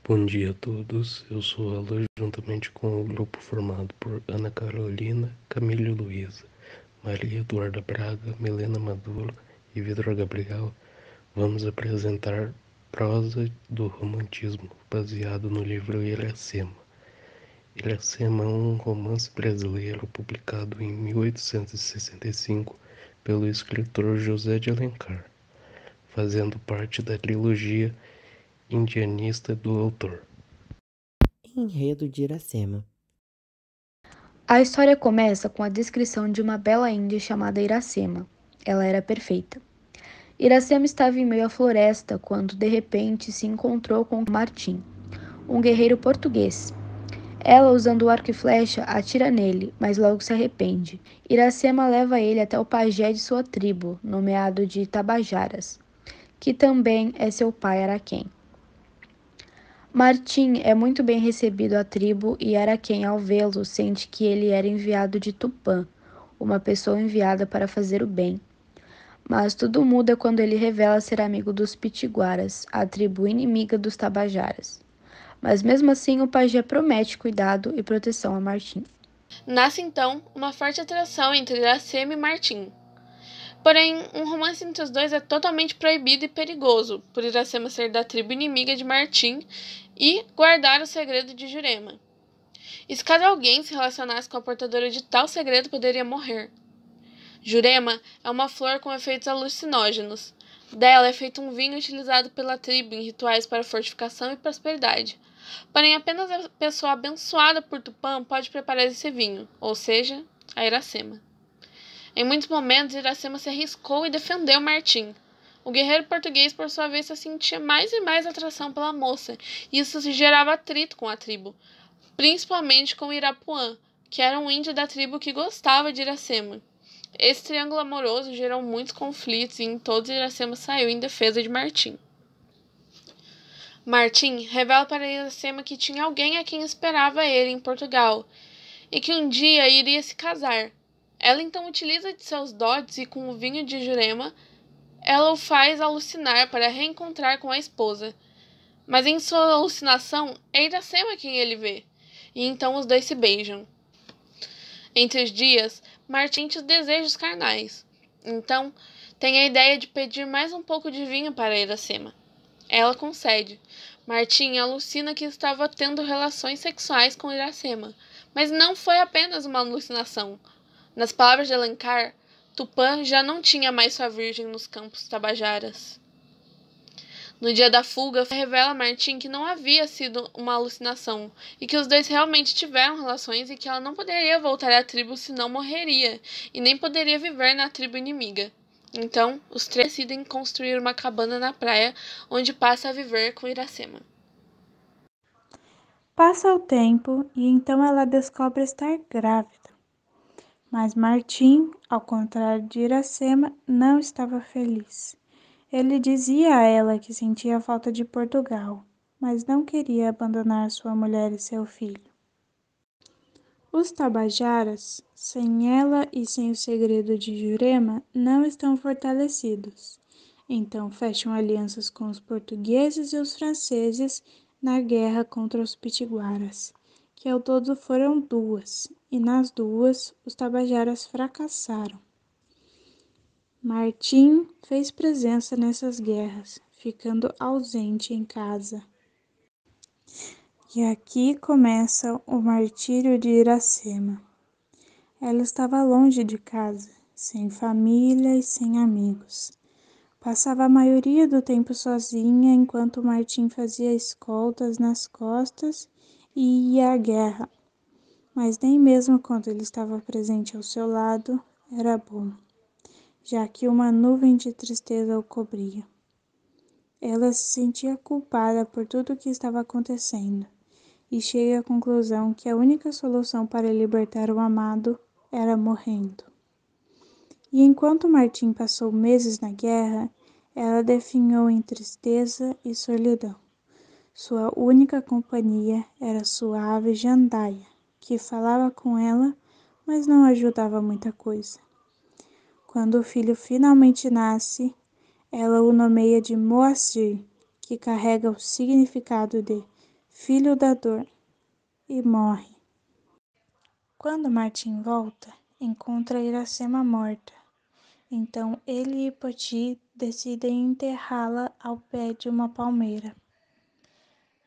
Bom dia a todos, eu sou a Lu, juntamente com o grupo formado por Ana Carolina, Camille Luiza, Maria Eduarda Braga, Milena Maduro e Vitor Gabriel, vamos apresentar Prosa do Romantismo, baseado no livro Iracema. Iracema é um romance brasileiro publicado em 1865 pelo escritor José de Alencar, fazendo parte da trilogia indianista do autor. Enredo de Iracema. A história começa com a descrição de uma bela índia chamada Iracema. Ela era perfeita. Iracema estava em meio à floresta quando, de repente, se encontrou com Martim, um guerreiro português. Ela, usando o arco e flecha, atira nele, mas logo se arrepende. Iracema leva ele até o pajé de sua tribo, nomeado de Tabajaras, que também é seu pai Araquém. Martim é muito bem recebido à tribo e Araquém, ao vê-lo, sente que ele era enviado de Tupã, uma pessoa enviada para fazer o bem. Mas tudo muda quando ele revela ser amigo dos Pitiguaras, a tribo inimiga dos Tabajaras. Mas mesmo assim, o pajé promete cuidado e proteção a Martim. Nasce então uma forte atração entre Iracema e Martim. Porém, um romance entre os dois é totalmente proibido e perigoso, por Iracema ser da tribo inimiga de Martim e guardar o segredo de Jurema. E se caso alguém se relacionasse com a portadora de tal segredo, poderia morrer. Jurema é uma flor com efeitos alucinógenos. Dela é feito um vinho utilizado pela tribo em rituais para fortificação e prosperidade. Porém, apenas a pessoa abençoada por Tupã pode preparar esse vinho, ou seja, a Iracema. Em muitos momentos, Iracema se arriscou e defendeu Martim. O guerreiro português, por sua vez, sentia mais e mais atração pela moça, e isso gerava atrito com a tribo, principalmente com Irapuã, que era um índio da tribo que gostava de Iracema. Esse triângulo amoroso gerou muitos conflitos e em todos Iracema saiu em defesa de Martim. Martim revela para Iracema que tinha alguém a quem esperava ele em Portugal e que um dia iria se casar. Ela então utiliza de seus dotes e com o vinho de Jurema, ela o faz alucinar para reencontrar com a esposa. Mas em sua alucinação, é Iracema quem ele vê, e então os dois se beijam. Entre os dias, Martim tem os desejos carnais. Então, tem a ideia de pedir mais um pouco de vinho para Iracema. Ela concede. Martim alucina que estava tendo relações sexuais com Iracema, mas não foi apenas uma alucinação. Nas palavras de Alencar, Tupã já não tinha mais sua virgem nos campos tabajaras. No dia da fuga, revela a Martim que não havia sido uma alucinação e que os dois realmente tiveram relações e que ela não poderia voltar à tribo senão morreria e nem poderia viver na tribo inimiga. Então, os três decidem construir uma cabana na praia onde passa a viver com Iracema. Passa o tempo e então ela descobre estar grávida. Mas Martim, ao contrário de Iracema, não estava feliz. Ele dizia a ela que sentia falta de Portugal, mas não queria abandonar sua mulher e seu filho. Os Tabajaras, sem ela e sem o segredo de Jurema, não estão fortalecidos. Então fecham alianças com os portugueses e os franceses na guerra contra os Pitiguaras, que ao todo foram duas, e nas duas os Tabajaras fracassaram. Martim fez presença nessas guerras, ficando ausente em casa. E aqui começa o martírio de Iracema. Ela estava longe de casa, sem família e sem amigos. Passava a maioria do tempo sozinha enquanto Martim fazia escoltas nas costas e ia à guerra. Mas nem mesmo quando ele estava presente ao seu lado era bom, já que uma nuvem de tristeza o cobria. Ela se sentia culpada por tudo o que estava acontecendo e chega à conclusão que a única solução para libertar o amado era morrendo. E enquanto Martim passou meses na guerra, ela definhou em tristeza e solidão. Sua única companhia era sua ave Jandaia, que falava com ela, mas não ajudava muita coisa. Quando o filho finalmente nasce, ela o nomeia de Moacir, que carrega o significado de filho da dor, e morre. Quando Martim volta, encontra Iracema morta. Então ele e Poti decidem enterrá-la ao pé de uma palmeira.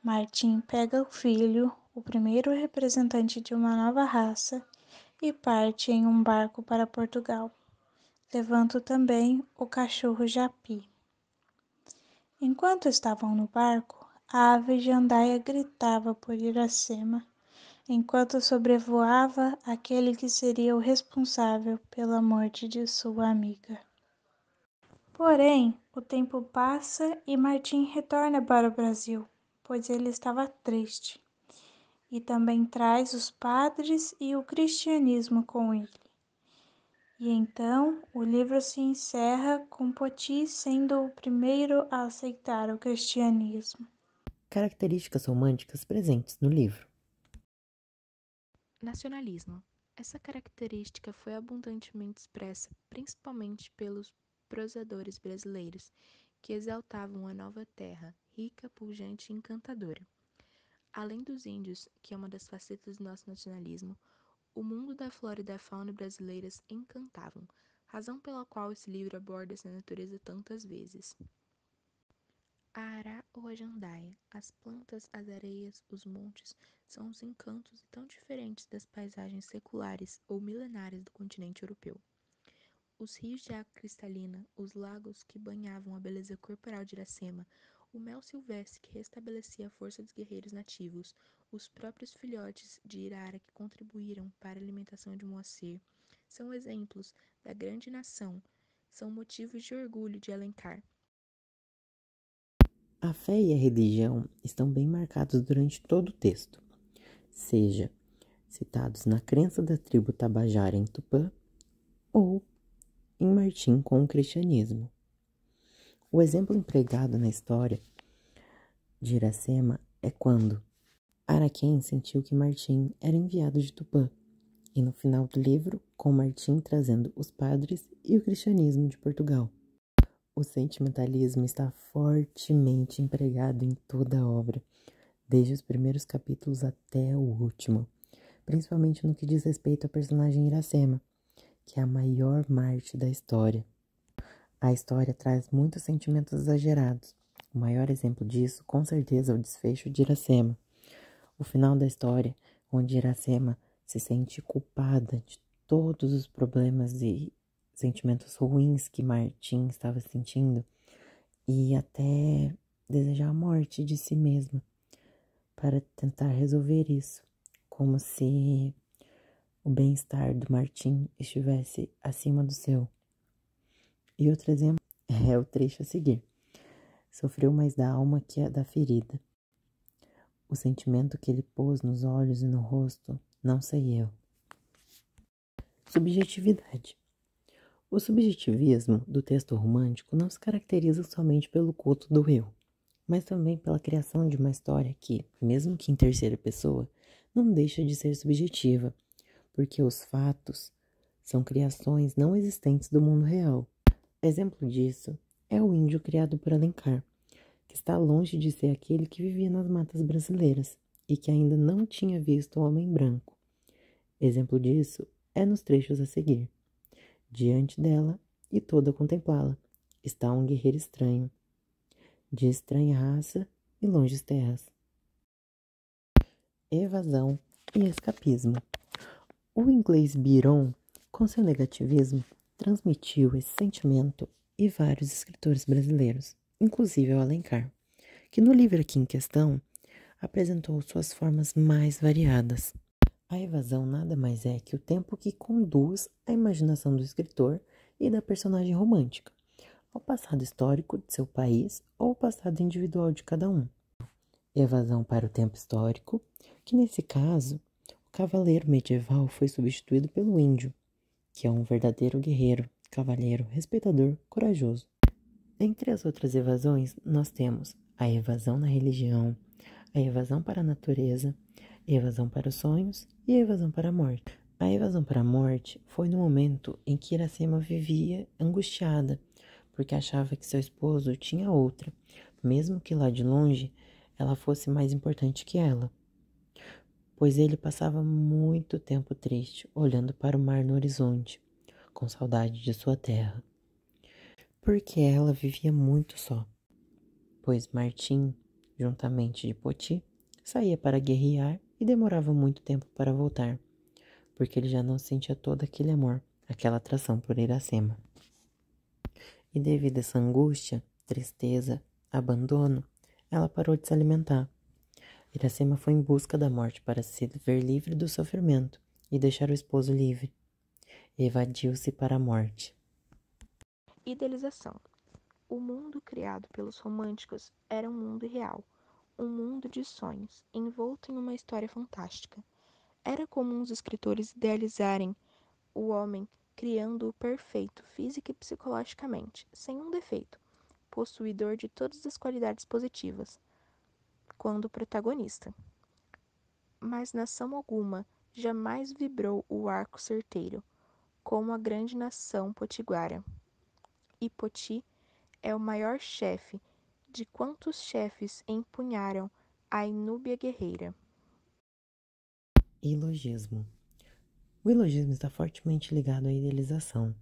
Martim pega o filho, o primeiro representante de uma nova raça, e parte em um barco para Portugal, levando também o cachorro Japi. Enquanto estavam no barco, a ave jandaia gritava por Iracema, enquanto sobrevoava aquele que seria o responsável pela morte de sua amiga. Porém, o tempo passa e Martim retorna para o Brasil, pois ele estava triste, e também traz os padres e o cristianismo com ele. E então o livro se encerra com Poti sendo o primeiro a aceitar o cristianismo. Características românticas presentes no livro. Nacionalismo. Essa característica foi abundantemente expressa principalmente pelos prosadores brasileiros, que exaltavam a nova terra, rica, pujante e encantadora. Além dos índios, que é uma das facetas do nosso nacionalismo, o mundo da flora e da fauna brasileiras encantavam, razão pela qual esse livro aborda essa natureza tantas vezes. A ará ou a jandaia, as plantas, as areias, os montes, são os encantos tão diferentes das paisagens seculares ou milenárias do continente europeu. Os rios de água cristalina, os lagos que banhavam a beleza corporal de Iracema, o mel silvestre que restabelecia a força dos guerreiros nativos, os próprios filhotes de Irara que contribuíram para a alimentação de Moacir, são exemplos da grande nação, são motivos de orgulho de Alencar. A fé e a religião estão bem marcados durante todo o texto, seja citados na crença da tribo Tabajara em Tupã ou em Martim com o cristianismo. O exemplo empregado na história de Iracema é quando Araquém sentiu que Martim era enviado de Tupã, e no final do livro, com Martim trazendo os padres e o cristianismo de Portugal. O sentimentalismo está fortemente empregado em toda a obra, desde os primeiros capítulos até o último, principalmente no que diz respeito à personagem Iracema, que é a maior Marte da história. A história traz muitos sentimentos exagerados. O maior exemplo disso, com certeza, é o desfecho de Iracema. O final da história, onde Iracema se sente culpada de todos os problemas e sentimentos ruins que Martim estava sentindo e até desejar a morte de si mesma para tentar resolver isso, como se o bem-estar do Martim estivesse acima do seu. E outro exemplo é o trecho a seguir. Sofreu mais da alma que a da ferida. O sentimento que ele pôs nos olhos e no rosto, não sei eu. Subjetividade. O subjetivismo do texto romântico não se caracteriza somente pelo culto do eu, mas também pela criação de uma história que, mesmo que em terceira pessoa, não deixa de ser subjetiva, porque os fatos são criações não existentes do mundo real. Exemplo disso é o índio criado por Alencar, que está longe de ser aquele que vivia nas matas brasileiras e que ainda não tinha visto o homem branco. Exemplo disso é nos trechos a seguir. Diante dela, e toda a contemplá-la, está um guerreiro estranho, de estranha raça e longes terras. Evasão e escapismo. O inglês Byron, com seu negativismo, transmitiu esse sentimento e vários escritores brasileiros, inclusive o Alencar, que no livro aqui em questão apresentou suas formas mais variadas. A evasão nada mais é que o tempo que conduz a imaginação do escritor e da personagem romântica ao passado histórico de seu país ou ao passado individual de cada um. Evasão para o tempo histórico, que nesse caso, o cavaleiro medieval foi substituído pelo índio, que é um verdadeiro guerreiro, cavalheiro, respeitador, corajoso. Entre as outras evasões, nós temos a evasão na religião, a evasão para a natureza, a evasão para os sonhos e a evasão para a morte. A evasão para a morte foi no momento em que Iracema vivia angustiada, porque achava que seu esposo tinha outra, mesmo que lá de longe ela fosse mais importante que ela, pois ele passava muito tempo triste, olhando para o mar no horizonte, com saudade de sua terra. Porque ela vivia muito só, pois Martim, juntamente de Poti, saía para guerrear e demorava muito tempo para voltar, porque ele já não sentia todo aquele amor, aquela atração por Iracema. E devido a essa angústia, tristeza, abandono, ela parou de se alimentar. Iracema foi em busca da morte para se ver livre do sofrimento e deixar o esposo livre. Evadiu-se para a morte. Idealização. O mundo criado pelos românticos era um mundo irreal, um mundo de sonhos, envolto em uma história fantástica. Era comum os escritores idealizarem o homem criando-o perfeito física e psicologicamente, sem um defeito, possuidor de todas as qualidades positivas, quando protagonista. Mas nação alguma jamais vibrou o arco certeiro, como a grande nação potiguara. E Poti é o maior chefe de quantos chefes empunharam a inúbia guerreira. Ilogismo. O ilogismo está fortemente ligado à idealização.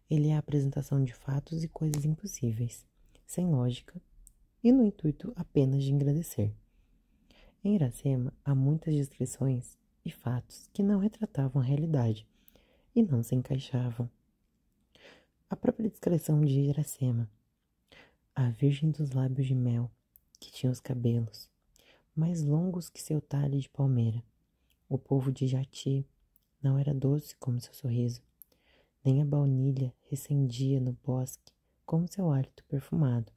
Ele é a apresentação de fatos e coisas impossíveis, sem lógica, e no intuito apenas de engrandecer. Em Iracema, há muitas descrições e fatos que não retratavam a realidade e não se encaixavam. A própria descrição de Iracema, a virgem dos lábios de mel, que tinha os cabelos mais longos que seu talhe de palmeira. O povo de Jati não era doce como seu sorriso, nem a baunilha recendia no bosque como seu hálito perfumado,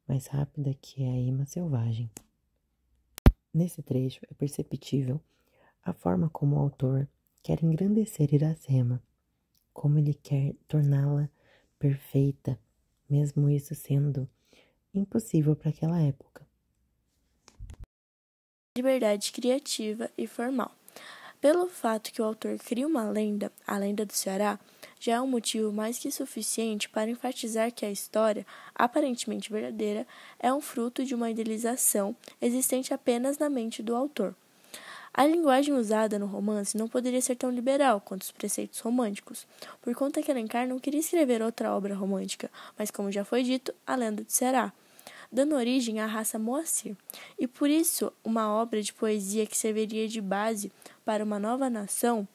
mais rápida que a ima selvagem. Nesse trecho é perceptível a forma como o autor quer engrandecer Iracema, como ele quer torná-la perfeita, mesmo isso sendo impossível para aquela época. Liberdade criativa e formal. Pelo fato que o autor cria uma lenda, a lenda do Ceará, já é um motivo mais que suficiente para enfatizar que a história, aparentemente verdadeira, é um fruto de uma idealização existente apenas na mente do autor. A linguagem usada no romance não poderia ser tão liberal quanto os preceitos românticos, por conta que Alencar não queria escrever outra obra romântica, mas, como já foi dito, a lenda do Ceará, dando origem à raça Moacir, e por isso uma obra de poesia que serviria de base para uma nova nação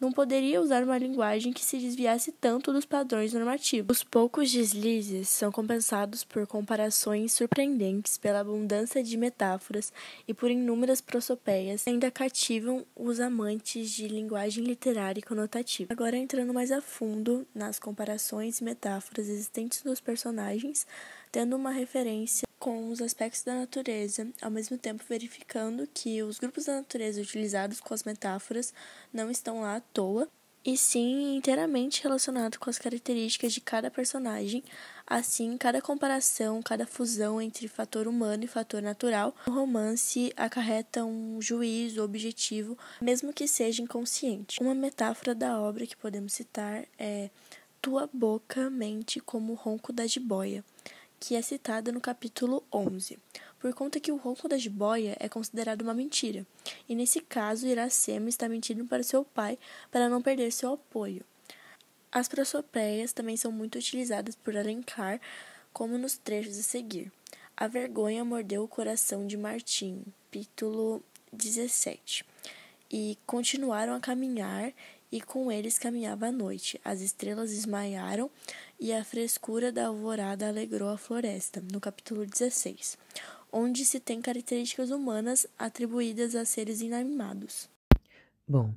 não poderia usar uma linguagem que se desviasse tanto dos padrões normativos. Os poucos deslizes são compensados por comparações surpreendentes, pela abundância de metáforas e por inúmeras prosopeias que ainda cativam os amantes de linguagem literária e conotativa. Agora, entrando mais a fundo nas comparações e metáforas existentes nos personagens, tendo uma referência com os aspectos da natureza, ao mesmo tempo verificando que os grupos da natureza utilizados com as metáforas não estão lá à toa, e sim inteiramente relacionados com as características de cada personagem. Assim, cada comparação, cada fusão entre fator humano e fator natural, o romance acarreta um juízo objetivo, mesmo que seja inconsciente. Uma metáfora da obra que podemos citar é "Tua boca mente como o ronco da jiboia", que é citada no capítulo 11, por conta que o ronco da jiboia é considerado uma mentira, e nesse caso Iracema está mentindo para seu pai para não perder seu apoio. As prosopeias também são muito utilizadas por Alencar, como nos trechos a seguir. A vergonha mordeu o coração de Martim, capítulo 17, e continuaram a caminhar, e com eles caminhava a noite. As estrelas desmaiaram e a frescura da alvorada alegrou a floresta, no capítulo 16, onde se tem características humanas atribuídas a seres inanimados. Bom,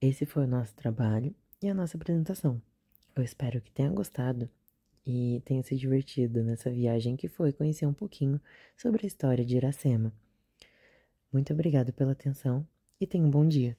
esse foi o nosso trabalho e a nossa apresentação. Eu espero que tenha gostado e tenha se divertido nessa viagem que foi conhecer um pouquinho sobre a história de Iracema. Muito obrigado pela atenção e tenha um bom dia.